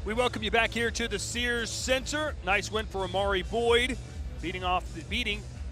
We welcome you back here to the Sears Center. Nice win for Amari Boyd, beating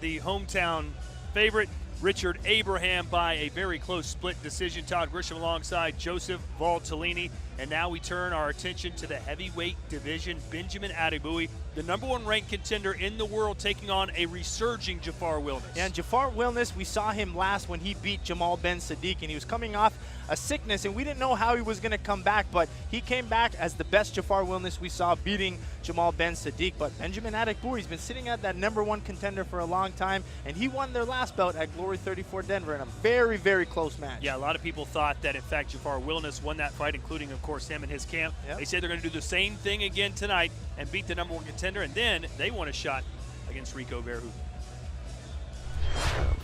the hometown favorite Richard Abraham by a very close split decision. Todd Grisham alongside Joseph Valtellini. And now we turn our attention to the heavyweight division. Benjamin Adegbuyi, the #1 ranked contender in the world, taking on a resurging Jahfarr Wilnis. Yeah, and Jahfarr Wilnis, we saw him last when he beat Jamal Ben Sadiq, and he was coming off a sickness, and we didn't know how he was going to come back, but he came back as the best Jahfarr Wilnis we saw, beating Jamal Ben Sadiq. But Benjamin Adegbuyi's been sitting at that #1 contender for a long time, and he won their last bout at Glory 34 Denver in a very, very close match. Yeah, a lot of people thought that, in fact, Jahfarr Wilnis won that fight, including, of course, him and his camp. Yep. They say they're going to do the same thing again tonight and beat the #1 contender, and then they want a shot against Rico Verhoeven.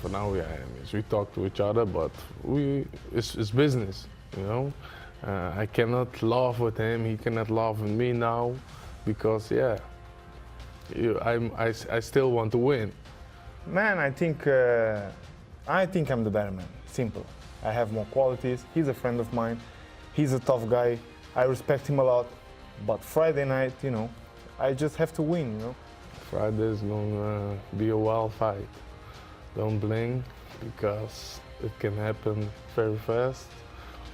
For now, we are enemies. We talk to each other, but it's business, you know. I cannot laugh with him. He cannot laugh with me now, because I still want to win. Man, I think I'm the better man. Simple. I have more qualities. He's a friend of mine. He's a tough guy. I respect him a lot. But Friday night, you know, I just have to win, you know. Friday is gonna be a wild fight. Don't blink, because it can happen very fast,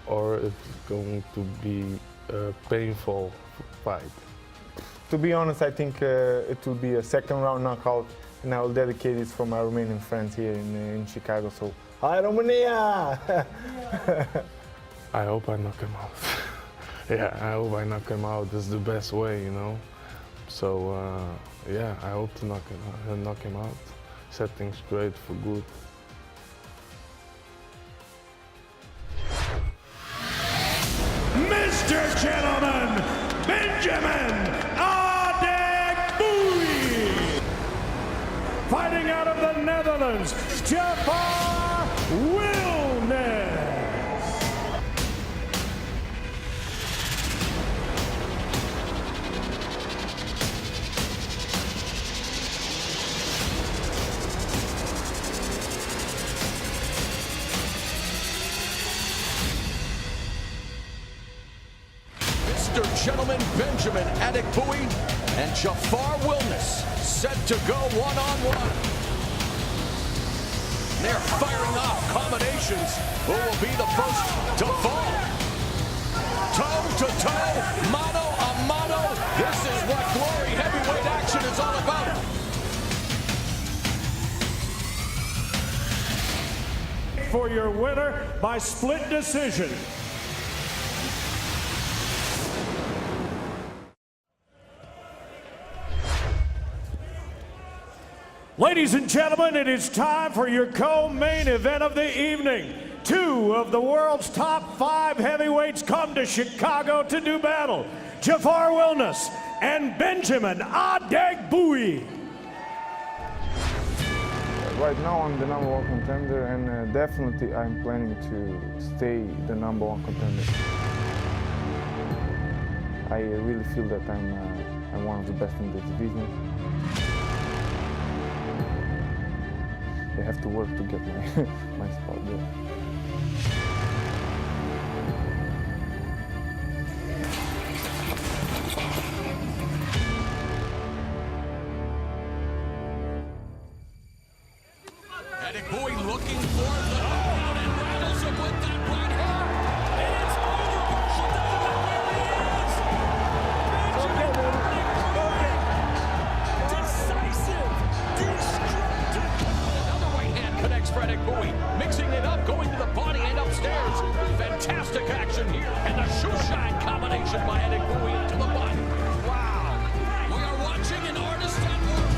or it's going to be a painful fight. To be honest, I think it will be a second round knockout, and I will dedicate this for my Romanian friends here in Chicago. So, hi Romania! I hope I knock him out. Yeah, I hope I knock him out. This is the best way, you know. So, yeah, I hope to knock him out. Set things straight for good. Mr. Gentleman, Benjamin Adegbuyi. Fighting out of the Netherlands, Jahfarr Wilnis. Mr. Gentleman Benjamin Adegbuyi and Jahfarr Wilnis set to go one-on-one. They're firing off combinations. Who will be the first to fall? Toe-to-toe, mano a mano. This is what Glory heavyweight action is all about. For your winner by split decision. Ladies and gentlemen, it is time for your co-main event of the evening. Two of the world's top 5 heavyweights come to Chicago to do battle. Jahfarr Wilnis and Benjamin Adegbuyi. Right now I'm the #1 contender, and definitely I'm planning to stay the #1 contender. I really feel that I'm one of the best in the division. I have to work to get my spot there. Adegbuyi looking for the knockout and rattles him with that right hand. And it's over. She doesn't know where he is. Decisive. Destructive. Another right hand connects for Adegbuyi. Mixing it up, going to the body and upstairs. Fantastic action here. And the shoe shine combination by Adegbuyi into the body. Wow. We are watching an artist at work.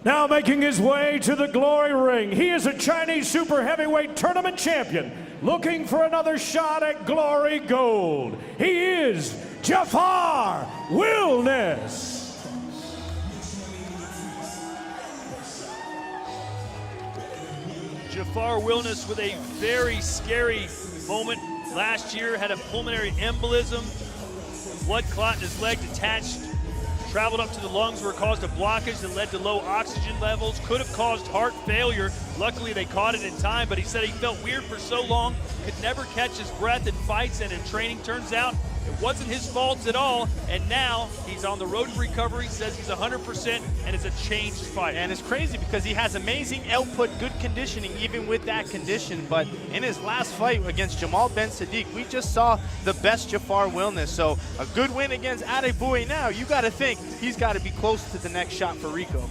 Now making his way to the glory ring, he is a Chinese super heavyweight tournament champion, looking for another shot at glory gold. He is Jahfarr Wilnis. Jahfarr Wilnis with a very scary moment last year, had a pulmonary embolism, blood clot in his leg detached, traveled up to the lungs where it caused a blockage that led to low oxygen levels, could have caused heart failure. Luckily they caught it in time, but he said he felt weird for so long, could never catch his breath in fights and in training. Turns out it wasn't his fault at all, and now he's on the road to recovery, says he's 100% and is a changed fighter. And it's crazy because he has amazing output, good conditioning, even with that condition. But in his last fight against Jamal Ben Sadiq, we just saw the best Jahfarr Wilnis. So a good win against Adegbuyi now, you got to think he's got to be close to the next shot for Rico.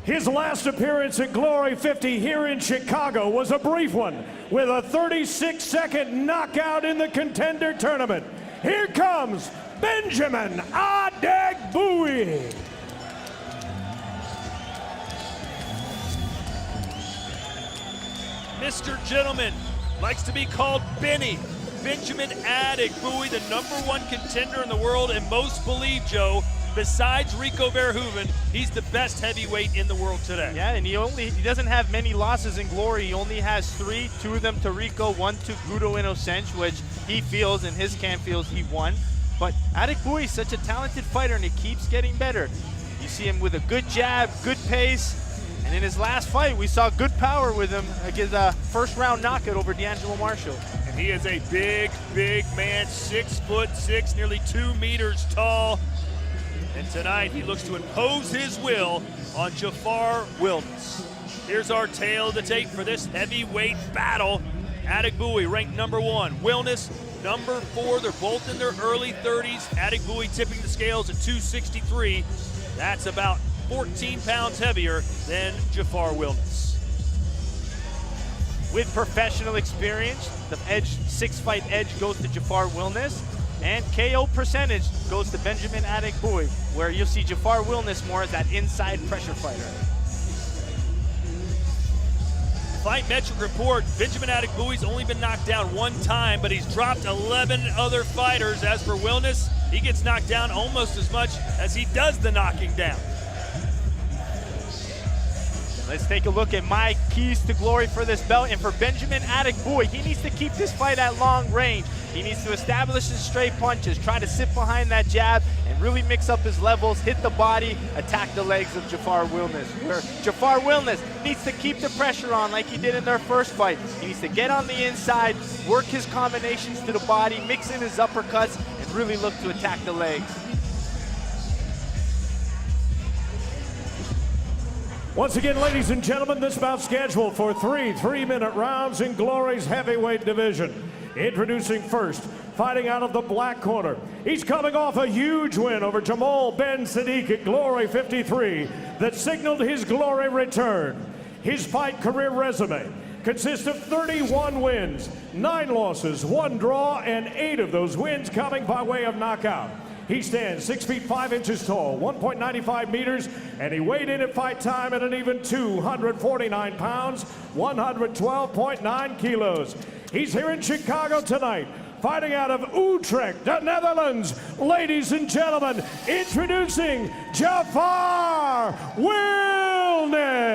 His last appearance at Glory 50 here in Chicago was a brief one with a 36-second knockout in the Contender Tournament. Here comes Benjamin Adegbuyi. Mr. Gentleman likes to be called Benny. Benjamin Adegbuyi, the #1 contender in the world, and most believe, Joe, besides Rico Verhoeven, he's the best heavyweight in the world today. Yeah, and he doesn't have many losses in Glory. He only has 3, 2 of them to Rico, 1 to Gudo Inocente, which he feels, and his camp feels, he won. But Adegbuyi is such a talented fighter, and he keeps getting better. You see him with a good jab, good pace, and in his last fight, we saw good power with him against a first-round knockout over D'Angelo Marshall. And he is a big, big man, 6'6", nearly 2 meters tall. And tonight he looks to impose his will on Jahfarr Wilnis. Here's our tale of the tape for this heavyweight battle. Adegbuyi ranked #1, Wilnis #4. They're both in their early 30s. Adegbuyi tipping the scales at 263. That's about 14 pounds heavier than Jahfarr Wilnis. With professional experience, the 6-fight edge goes to Jahfarr Wilnis. And KO percentage goes to Benjamin Adegbuyi, where you'll see Jahfarr Wilnis more as that inside pressure fighter. Fight Metric report, Benjamin Adegbuyi's only been knocked down 1 time, but he's dropped 11 other fighters. As for Wilnis, he gets knocked down almost as much as he does the knocking down. Let's take a look at my keys to glory for this belt. And for Benjamin Adegbuyi, he needs to keep this fight at long range. He needs to establish his straight punches, try to sit behind that jab, and really mix up his levels, hit the body, attack the legs of Jahfarr Wilnis. Where Jahfarr Wilnis needs to keep the pressure on like he did in their first fight. He needs to get on the inside, work his combinations to the body, mix in his uppercuts, and really look to attack the legs. Once again, ladies and gentlemen, this bout scheduled for 3 3-minute rounds in Glory's heavyweight division. Introducing first, fighting out of the black corner. He's coming off a huge win over Jamal Ben Sadiq at Glory 53 that signaled his Glory return. His fight career resume consists of 31 wins, 9 losses, 1 draw, and 8 of those wins coming by way of knockout. He stands 6 feet 5 inches tall, 1.95 meters, and he weighed in at fight time at an even 249 pounds, 112.9 kilos. He's here in Chicago tonight, fighting out of Utrecht, the Netherlands. Ladies and gentlemen, introducing Jahfarr Wilnis.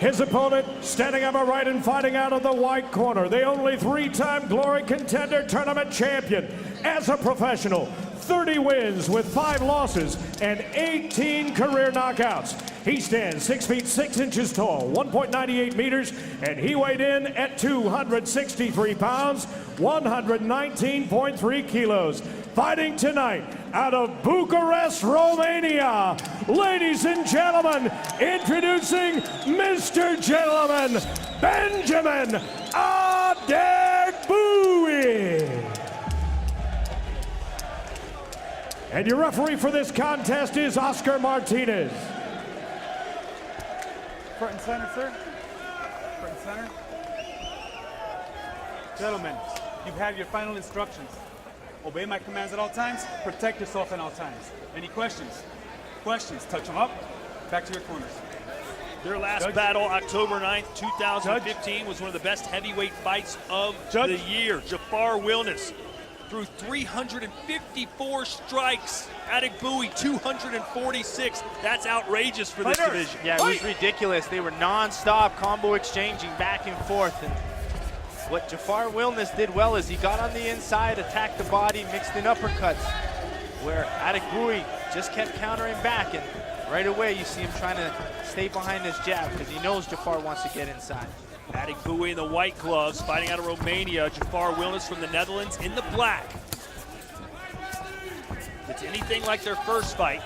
His opponent standing on my right and fighting out of the white corner, the only 3-time Glory Contender Tournament champion. As a professional, 30 wins with 5 losses and 18 career knockouts. He stands 6 feet 6 inches tall, 1.98 meters, and he weighed in at 263 pounds, 119.3 kilos. Fighting tonight out of Bucharest, Romania. Ladies and gentlemen, introducing Mr. Gentleman, Benjamin Adegbuyi. And your referee for this contest is Oscar Martinez. Front and center, sir. Front and center. Gentlemen, you've had your final instructions. Obey my commands at all times. Protect yourself at all times. Any questions? Questions? Touch them up. Back to your corners. Their last battle, October 9th, 2015, was one of the best heavyweight fights of the year. Jahfarr Wilnis threw 354 strikes. Adegbuyi 246. That's outrageous for this division. Yeah, it was ridiculous. They were non-stop combo exchanging back and forth. And what Jahfarr Wilnis did well is he got on the inside, attacked the body, mixed in uppercuts, where Adegbuyi just kept countering back. And right away, you see him trying to stay behind his jab because he knows Jahfarr wants to get inside. Adegbuyi in the white gloves, fighting out of Romania. Jahfarr Wilnis from the Netherlands in the black. If it's anything like their first fight,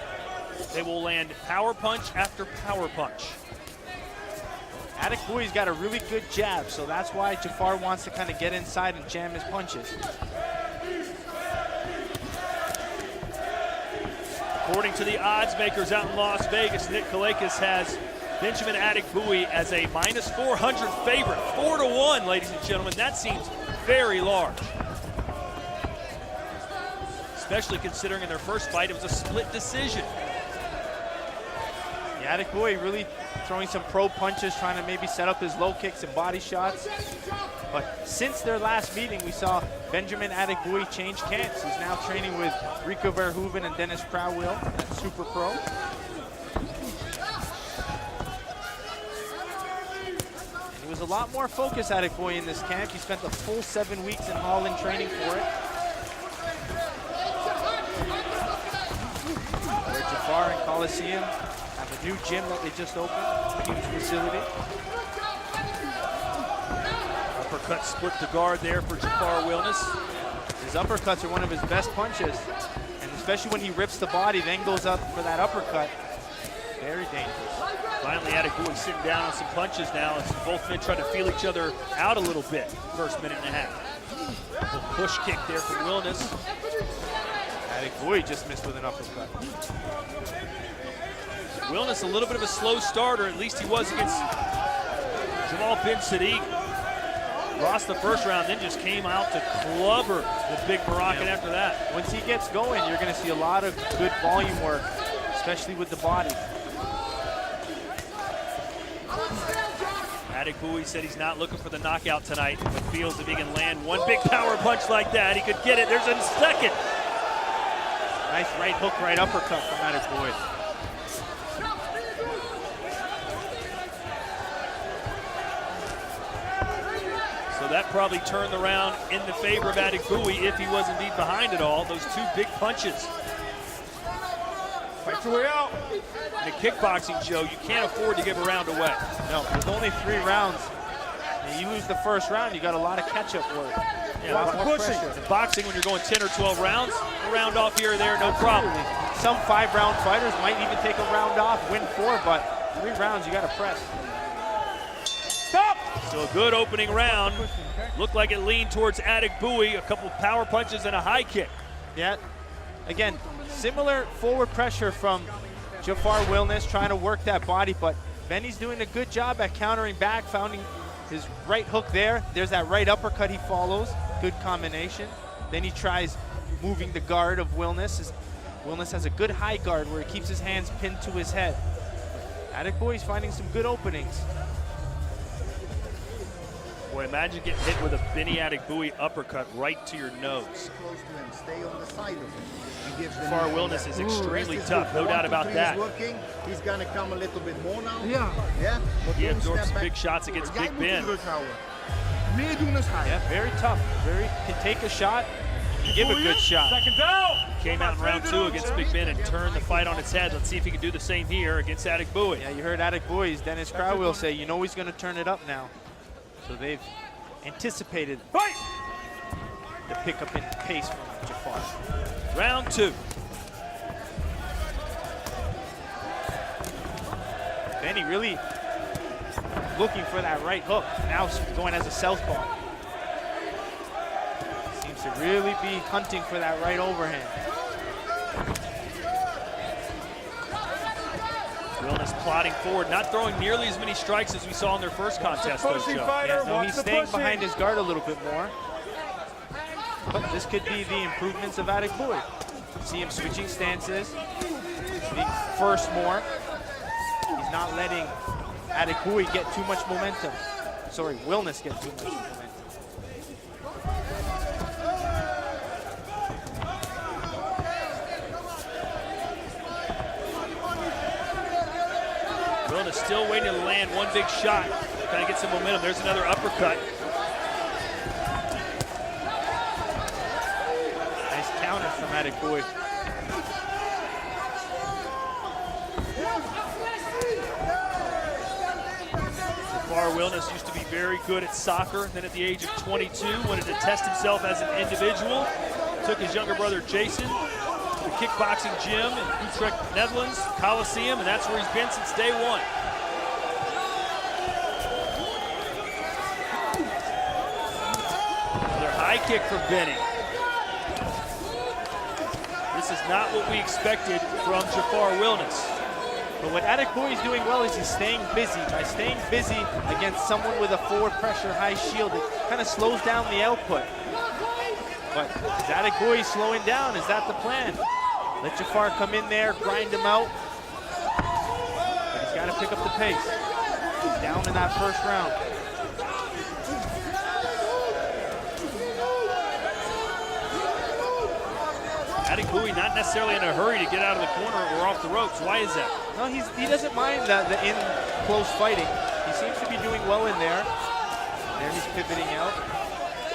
they will land power punch after power punch. Adegbuyi's got a really good jab, so that's why Jahfarr wants to kind of get inside and jam his punches. According to the odds makers out in Las Vegas, Nick Kalakis has Benjamin Adegbuyi as a minus 400 favorite. 4-1, ladies and gentlemen. That seems very large. Especially considering in their first fight, it was a split decision. Yeah, Adegbuyi really throwing some pro punches, trying to maybe set up his low kicks and body shots. But since their last meeting, we saw Benjamin Adegbuyi change camps. He's now training with Rico Verhoeven and Dennis Crowell at Super Pro. And he was a lot more focused, Adegbuyi, in this camp. He spent the full 7 weeks in Holland training for it. Where Jahfarr and Coliseum have a new gym that they just opened, a huge facility. Uppercut split the guard there for Jahfarr Wilnis. His uppercuts are one of his best punches, and especially when he rips the body, then goes up for that uppercut. Very dangerous. Finally, Adegbuyi sitting down on some punches now as both men try to feel each other out a little bit. First minute and a half. A push kick there from Wilnis. Adegbuyi just missed with an uppercut. Wilnis a little bit of a slow starter, at least he was against Jamal bin Sadiq. Lost the first round, then just came out to clubber the big Moroccan after that. Once he gets going, you're going to see a lot of good volume work, especially with the body. Adegbuyi said he's not looking for the knockout tonight, but feels if he can land one big power punch like that, he could get it. There's a second. Nice right hook, right uppercut from Adegbuyi. So that probably turned the round in the favor of Adegbuyi if he was indeed behind it all. Those two big punches. Fight your way out. In a kickboxing, Joe, you can't afford to give a round away. No, with only 3 rounds, and you lose the first round, you got a lot of catch-up work. Yeah, a lot more pushing. pressure. In boxing, when you're going 10 or 12 rounds, a round off here or there, no problem. Some 5-round fighters might even take a round off, win 4, but 3 rounds, you got to press. Stop! So a good opening round. Looked like it leaned towards Adegbuyi. A couple power punches and a high kick. Yeah, again, similar forward pressure from Jahfarr Wilnis, trying to work that body, but Benny's doing a good job at countering back, finding his right hook there. There's that right uppercut he follows. Good combination. Then he tries moving the guard of Wilnis. Wilnis has a good high guard where he keeps his hands pinned to his head. Adegbuyi's finding some good openings. Boy, imagine getting hit with a Benny Adegbuyi uppercut right to your nose. Stay on the side of him. Jahfarr Wilnis is extremely tough, no doubt about that. He's going to come a little bit more now. Yeah. He absorbed some big shots against Big Ben. Yeah, very tough. Can take a shot, give a good shot. Second down. Came out in round 2 against Big Ben and turned the fight on its head. Let's see if he can do the same here against Adegbuyi. Yeah, you heard Adegbuyi's Dennis Crowell say, you know he's going to turn it up now. So they've anticipated the pickup in pace from Jahfarr. Round 2. Benny really looking for that right hook. Now going as a southpaw. Seems to really be hunting for that right overhand. Wilnis plodding forward, not throwing nearly as many strikes as we saw in their first contest, though, Joe. Yeah, no, he's staying behind his guard a little bit more. But this could be the improvements of Adegbuyi. See him switching stances, being first more. He's not letting Adegbuyi get too much momentum. Sorry, Wilnis get too much momentum. Wilnis still waiting to land one big shot. Trying to get some momentum. There's another uppercut. Nice counter from Adegbuyi. Jahfarr Wilnis used to be very good at soccer. Then at the age of 22, wanted to test himself as an individual. Took his younger brother Jason to the kickboxing gym in Utrecht, Netherlands, Coliseum, and that's where he's been since day one. Another high kick from Benny. This is not what we expected from Jahfarr Wilnis. But what Adegbuyi is doing well is he's staying busy. By staying busy against someone with a forward pressure high shield, it kind of slows down the output. But is Adegbuyi slowing down? Is that the plan? Let Jahfarr come in there, grind him out. But he's got to pick up the pace. He's down in that first round. Adegbuyi not necessarily in a hurry to get out of the corner or off the ropes. Why is that? No, he doesn't mind the in-close fighting. He seems to be doing well in there. There he's pivoting out.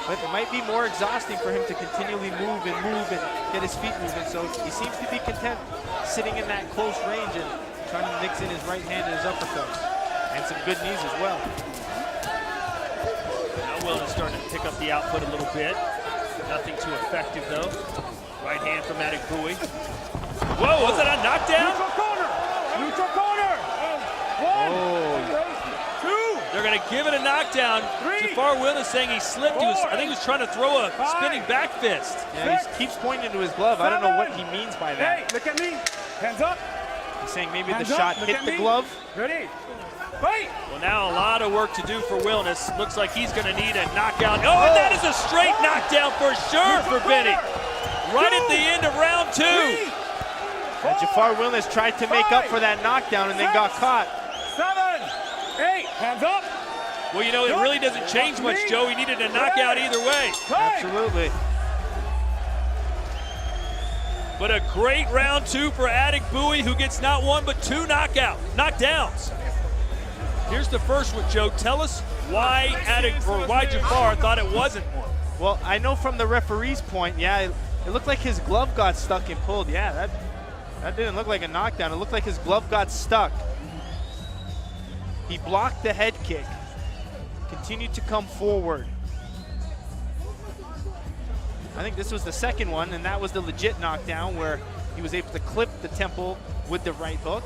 But it might be more exhausting for him to continually move and get his feet moving. So he seems to be content sitting in that close range and trying to mix in his right hand and his uppercuts. And some good knees as well. Now Wilnis starting to pick up the output a little bit. Nothing too effective though. Right hand from Adegbuyi. Whoa, was that a knockdown? Neutral corner! Neutral corner! They're going to give it a knockdown. Jahfarr Wilnis saying he slipped. I think he was trying to throw a spinning back fist. Yeah, he keeps pointing to his glove. I don't know what he means by that. Hey, look at me. Hands up. He's saying maybe Hands the up, shot look hit at the me. glove. Ready? Fight! Well, now a lot of work to do for Wilnis. Looks like he's going to need a knockout. Oh, and that is a straight knockdown for sure for Benny. Right at the end of round 2. And Jahfarr Wilnis tried to make up for that knockdown and then got caught. 7, 8, hands up. Well, you know, it really doesn't change much, Joe. He needed a knockout either way. Absolutely. But a great round 2 for Adegbuyi, who gets not one but 2 knockdowns. Here's the first one, Joe. Tell us why Jahfarr thought it wasn't one. Well, I know from the referee's point, yeah, it looked like his glove got stuck and pulled. Yeah, that didn't look like a knockdown. It looked like his glove got stuck. He blocked the head kick, continued to come forward. I think this was the second one, and that was the legit knockdown where he was able to clip the temple with the right hook.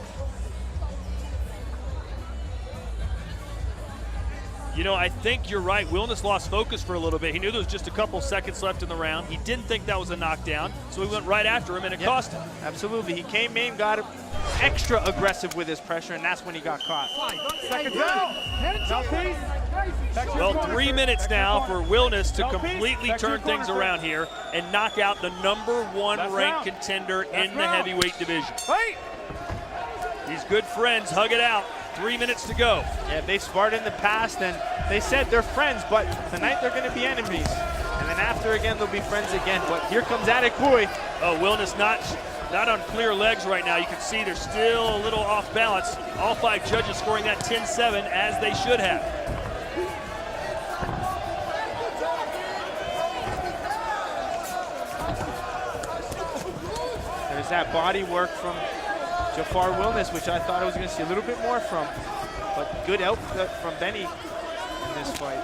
You know, I think you're right. Wilnis lost focus for a little bit. He knew there was just a couple seconds left in the round. He didn't think that was a knockdown, so he went right after him, and it cost him. Absolutely. He came in, got extra aggressive with his pressure, and that's when he got caught. Second down. Now, please. Well, 3 minutes now for Wilnis to completely turn things around here and knock out the #1 ranked contender in the heavyweight division. These good friends hug it out. 3 minutes to go. Yeah, they sparred in the past, and they said they're friends, but tonight they're going to be enemies. And then after again, they'll be friends again. But here comes Adegbuyi. Oh, Wilnis not on clear legs right now. You can see they're still a little off balance. All 5 judges scoring that 10-7 as they should have. There's that body work from Jahfarr Wilnis, which I thought I was going to see a little bit more from. But good output from Benny in this fight.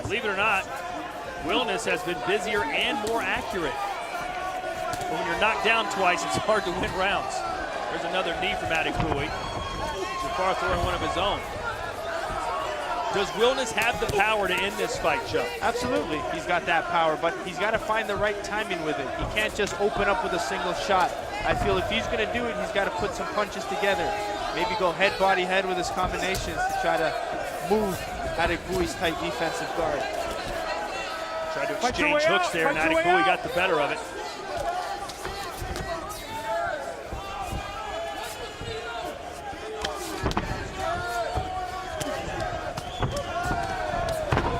Believe it or not, Wilnis has been busier and more accurate. But when you're knocked down twice, it's hard to win rounds. There's another knee from Adegbuyi. Jahfarr throwing one of his own. Does Wilnis have the power to end this fight, Joe? Absolutely, he's got that power, but he's got to find the right timing with it. He can't just open up with a single shot. I feel if he's going to do it, he's got to put some punches together. Maybe go head, body, head with his combinations to try to move Adegbuyi's tight defensive guard. Tried to Fight your exchange way hooks out, there, and fight your way Adegbuyi out. got the better of it.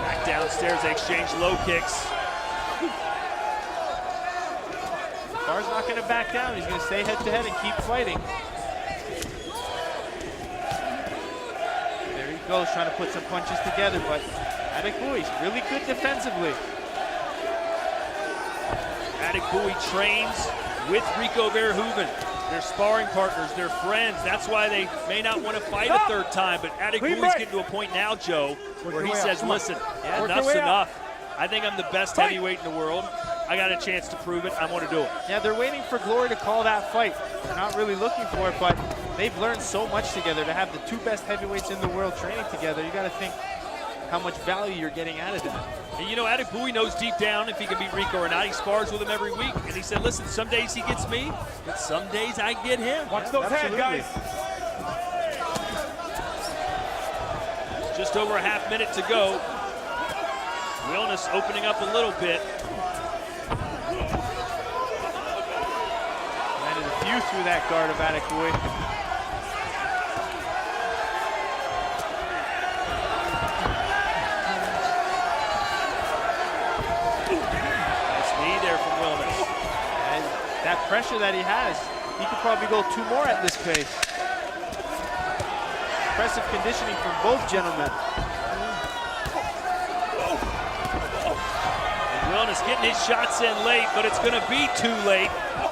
Back downstairs, they exchange low kicks. Jahfarr's not going to back down. He's going to stay head-to-head and keep fighting. There he goes, trying to put some punches together, but Adegbuyi's really good defensively. Adegbuyi trains with Rico Verhoeven. They're sparring partners, they're friends. That's why they may not want to fight a third time, but Adegbuyi's getting to a point now, Joe, where he says, listen, enough's enough. I think I'm the best heavyweight in the world. I got a chance to prove it. I want to do it. Yeah, they're waiting for Glory to call that fight. They're not really looking for it, but they've learned so much together. To have the two best heavyweights in the world training together, you got to think how much value you're getting out of them. And you know, Adegbuyi knows deep down if he can beat Rico or not. He spars with him every week. And he said, listen, some days he gets me, but some days I get him. Watch those hands, guys. Just over a half minute to go. Wilnis opening up a little bit. Landed a few through that guard of Adegbuyi. Nice knee there from Wilnis. And that pressure that he has, he could probably go 2 more at this pace. Impressive conditioning from both gentlemen. Wilnis getting his shots in late, but it's going to be too late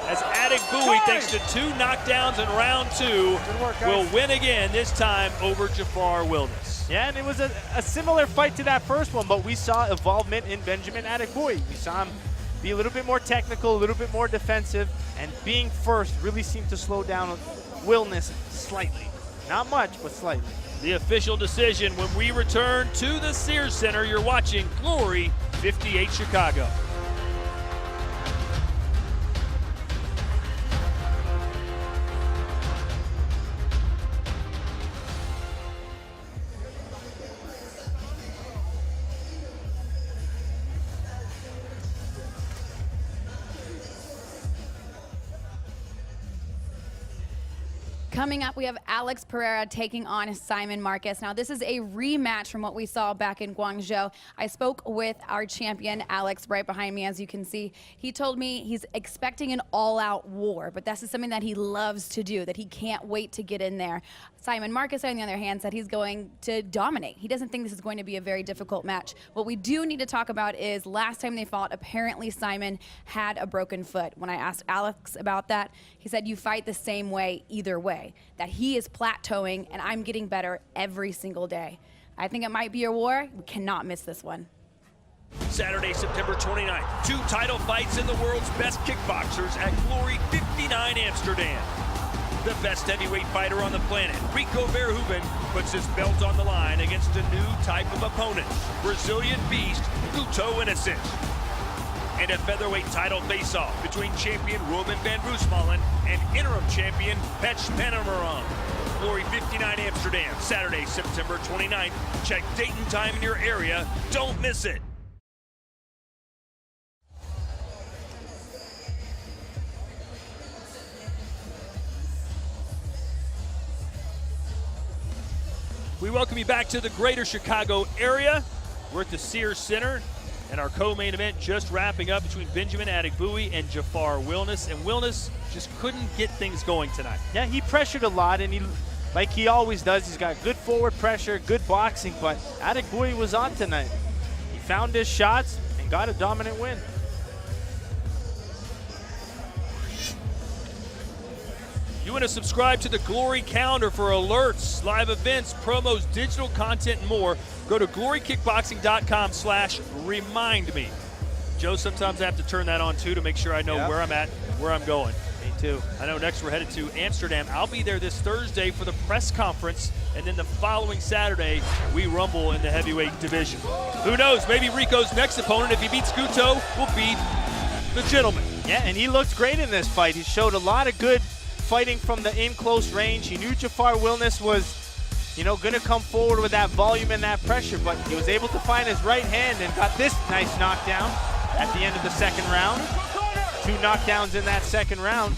as Adegbuyi, thanks to 2 knockdowns in round 2, will win again, this time over Jahfarr Wilnis. Yeah, and it was a similar fight to that first one, but we saw evolvement in Benjamin Adegbuyi. We saw him be a little bit more technical, a little bit more defensive, and being first really seemed to slow down Wilnis slightly. Not much, but slightly. The official decision when we return to the Sears Center. You're watching Glory 58 Chicago. Coming up, we have Alex Pereira taking on Simon Marcus. Now, this is a rematch from what we saw back in Guangzhou. I spoke with our champion, Alex, right behind me, as you can see. He told me he's expecting an all-out war, but this is something that he loves to do, that he can't wait to get in there. Simon Marcus, on the other hand, said he's going to dominate. He doesn't think this is going to be a very difficult match. What we do need to talk about is last time they fought, apparently Simon had a broken foot. When I asked Alex about that, he said you fight the same way either way, that he is plateauing and I'm getting better every single day. I think it might be a war. We cannot miss this one. Saturday, September 29th, 2 title fights in the world's best kickboxers at Glory 59 Amsterdam. The best heavyweight fighter on the planet, Rico Verhoeven, puts his belt on the line against a new type of opponent, Brazilian beast Guto Innocent. And a featherweight title face-off between champion Ruben van Roosmalen and interim champion Pech Panamaran. Glory 59 Amsterdam, Saturday, September 29th. Check date and time in your area. Don't miss it. We welcome you back to the greater Chicago area. We're at the Sears Center, and our co-main event just wrapping up between Benjamin Adegbuyi and Jahfarr Wilnis. And Wilnis just couldn't get things going tonight. Yeah, he pressured a lot, and like he always does, he's got good forward pressure, good boxing, but Adegbuyi was on tonight. He found his shots and got a dominant win. You want to subscribe to the Glory calendar for alerts, live events, promos, digital content, and more. Go to glorykickboxing.com/remind me. Joe, sometimes I have to turn that on too to make sure I know where I'm at, where I'm going. Me too. I know next we're headed to Amsterdam. I'll be there this Thursday for the press conference, and then the following Saturday, we rumble in the heavyweight division. Who knows, maybe Rico's next opponent, if he beats Guto, will beat the gentleman. Yeah, and he looked great in this fight. He showed a lot of good fighting from the in-close range. He knew Jahfarr Wilnis was going to come forward with that volume and that pressure, but he was able to find his right hand and got this nice knockdown at the end of the second round. 2 knockdowns in that second round.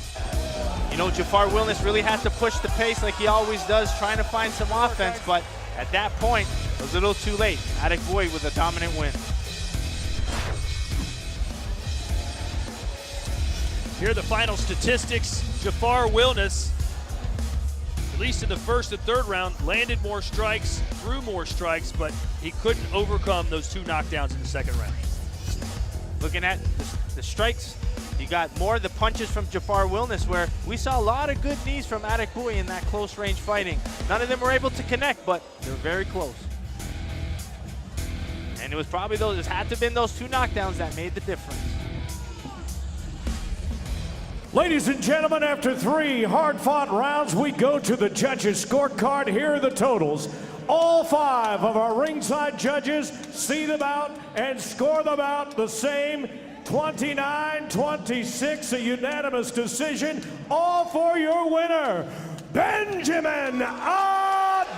Jahfarr Wilnis really had to push the pace like he always does, trying to find some offense, but at that point, it was a little too late. Adegbuyi with a dominant win. Here are the final statistics. Jahfarr Wilnis, at least in the first and third round, landed more strikes, threw more strikes, but he couldn't overcome those 2 knockdowns in the second round. Looking at the strikes, you got more of the punches from Jahfarr Wilnis, where we saw a lot of good knees from Adegbuyi in that close range fighting. None of them were able to connect, but they were very close. And it was probably it had to have been those 2 knockdowns that made the difference. Ladies and gentlemen, after 3 hard-fought rounds, we go to the judges' scorecard. Here are the totals. All 5 of our ringside judges see them out and score them out the same. 29-26, a unanimous decision, all for your winner, Benjamin Adegbuyi.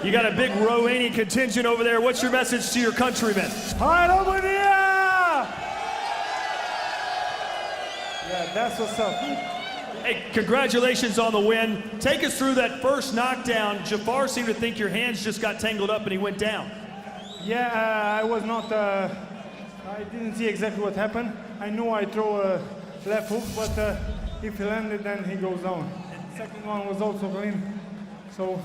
You got a big Romanian contingent over there. What's your message to your countrymen? Hi, Romania! Yeah, that's what's up. Hey, congratulations on the win. Take us through that first knockdown. Jahfarr seemed to think your hands just got tangled up and he went down. Yeah, I was not, I didn't see exactly what happened. I knew I throw a left hook, but if he landed, then he goes down. And second one was also clean, so.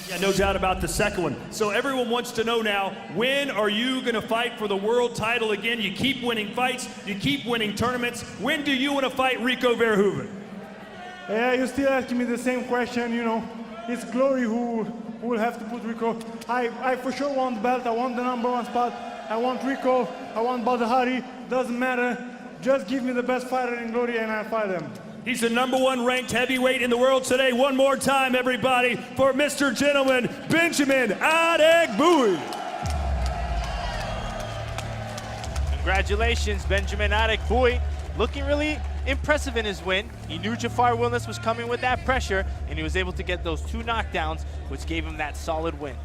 Yeah, no doubt about the second one. So everyone wants to know now, when are you going to fight for the world title again? You keep winning fights, you keep winning tournaments. When do you want to fight Rico Verhoeven? Yeah, you're still asking me the same question, It's Glory who will have to put Rico. I for sure want the belt, I want the #1 spot. I want Rico, I want Badahari, doesn't matter. Just give me the best fighter in Glory and I'll fight him. He's the #1 ranked heavyweight in the world today. One more time, everybody, for Mr. Gentleman, Benjamin Adegbuyi. Congratulations, Benjamin Adegbuyi. Looking really impressive in his win. He knew Jahfarr Wilnis was coming with that pressure, and he was able to get those 2 knockdowns, which gave him that solid win.